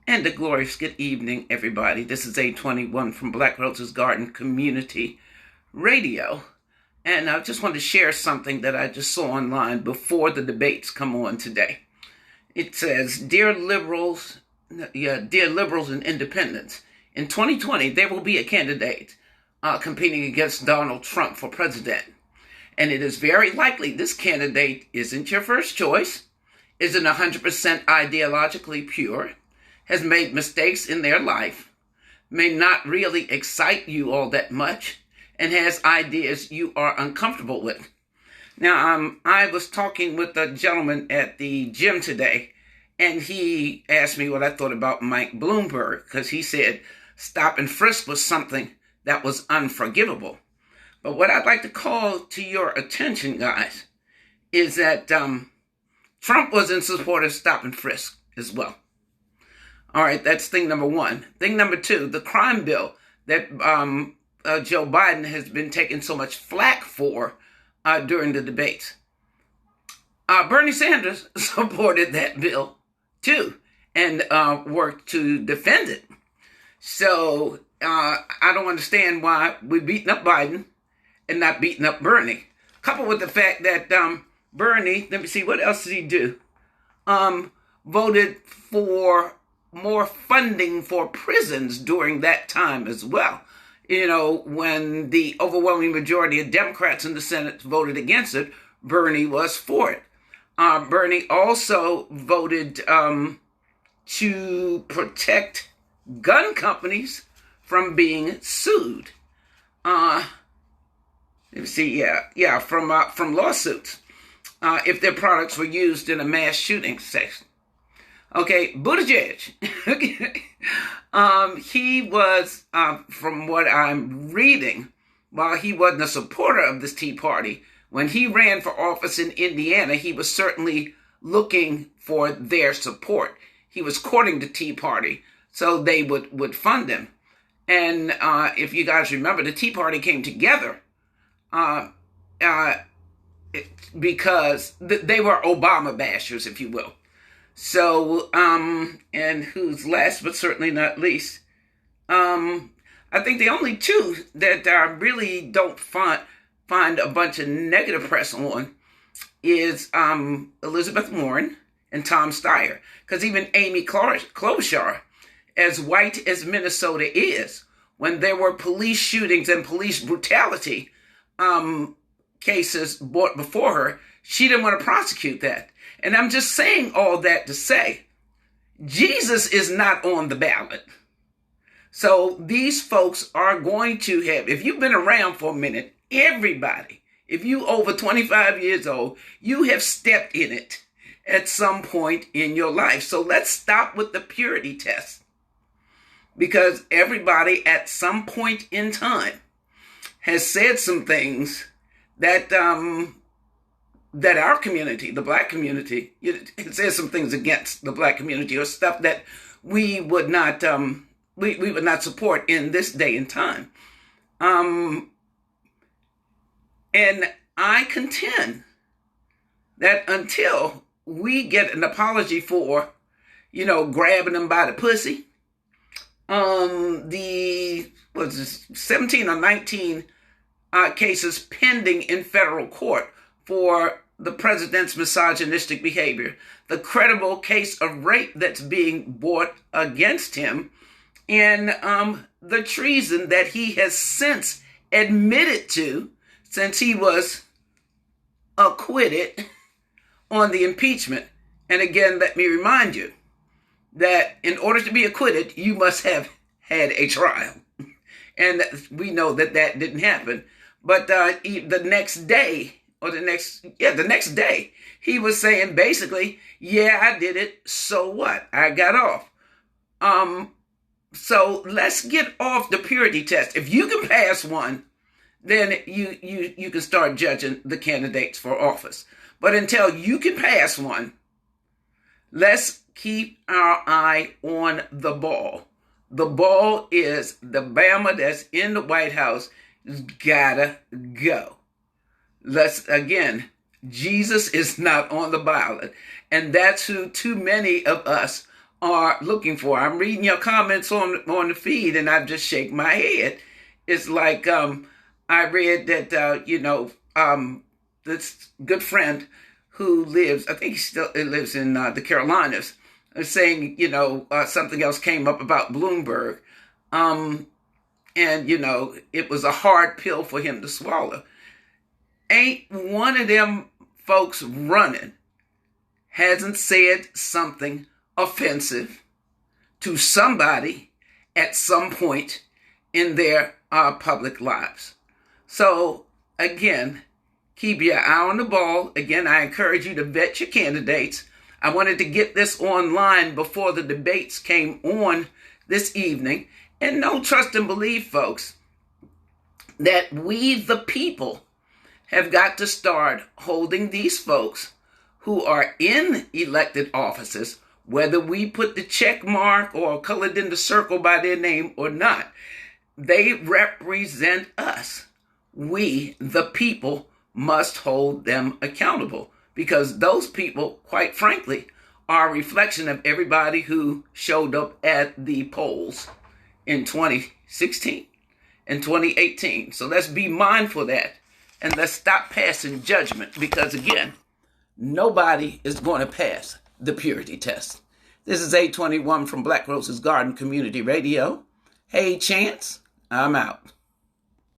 And a glorious good evening, everybody. This is A21 from Black Roses Garden Community Radio. And I just wanted to share something that I just saw online before the debates come on today. It says, dear liberals and independents, in 2020, there will be a candidate competing against Donald Trump for president. And it is very likely this candidate isn't your first choice, isn't 100% ideologically pure, has made mistakes in their life, may not really excite you all that much, and has ideas you are uncomfortable with. Now, I was talking with a gentleman at the gym today, and he asked me what I thought about Mike Bloomberg, because he said stop and frisk was something that was unforgivable. But what I'd like to call to your attention, guys, is that Trump was in support of stop and frisk as well. All right, that's thing number one. Thing number two, the crime bill that Joe Biden has been taking so much flack for during the debates. Bernie Sanders supported that bill too and worked to defend it. So I don't understand why we're beating up Biden and not beating up Bernie. Coupled with the fact that Bernie, let me see, what else did he do? Voted for more funding for prisons during that time as well. You know, when the overwhelming majority of Democrats in the Senate voted against it, Bernie was for it. Bernie also voted to protect gun companies from being sued. Let me see, from lawsuits if their products were used in a mass shooting section. Okay, Buttigieg. He was, from what I'm reading, while he wasn't a supporter of this Tea Party, when he ran for office in Indiana, he was certainly looking for their support. He was courting the Tea Party so they would fund him. And if you guys remember, the Tea Party came together because they were Obama bashers, if you will. So, and who's last but certainly not least, I think the only two that I really don't find a bunch of negative press on is Elizabeth Warren and Tom Steyer. Because even Amy Klobuchar, as white as Minnesota is, when there were police shootings and police brutality cases brought before her, she didn't want to prosecute that. And I'm just saying all that to say, Jesus is not on the ballot. So these folks are going to have, if you've been around for a minute, everybody, if you over 25 years old, you have stepped in it at some point in your life. So let's stop with the purity test. Because everybody at some point in time has said some things that that our community, the black community, it says some things against the black community or stuff that we would not we would not support in this day and time. And I contend that until we get an apology for, grabbing them by the pussy, the 17 or 19 cases pending in federal court for the president's misogynistic behavior, the credible case of rape that's being brought against him, and the treason that he has since admitted to, since he was acquitted on the impeachment. And again, let me remind you that in order to be acquitted, you must have had a trial. And we know that that didn't happen. But the next day, the next day, he was saying basically, yeah, I did it. So what? I got off. So let's get off the purity test. If you can pass one, then you can start judging the candidates for office. But until you can pass one, let's keep our eye on the ball. The ball is the Bama that's in the White House gotta go. Jesus is not on the ballot. And that's who too many of us are looking for. I'm reading your comments on the feed, and I've just shake my head. It's like I read that this good friend who lives, I think he still lives in the Carolinas, is saying something else came up about Bloomberg, and it was a hard pill for him to swallow. Ain't one of them folks running hasn't said something offensive to somebody at some point in their public lives. So again, keep your eye on the ball. Again, I encourage you to vet your candidates. I wanted to get this online before the debates came on this evening. And know, trust, and believe, folks, that we, the people, have got to start holding these folks who are in elected offices, whether we put the check mark or colored in the circle by their name or not. They represent us. We, the people, must hold them accountable, because those people, quite frankly, are a reflection of everybody who showed up at the polls in 2016 and 2018. So let's be mindful of that, and let's stop passing judgment, because again, nobody is going to pass the purity test. This is 821 from Black Roses Garden Community Radio. Hey, Chance, I'm out.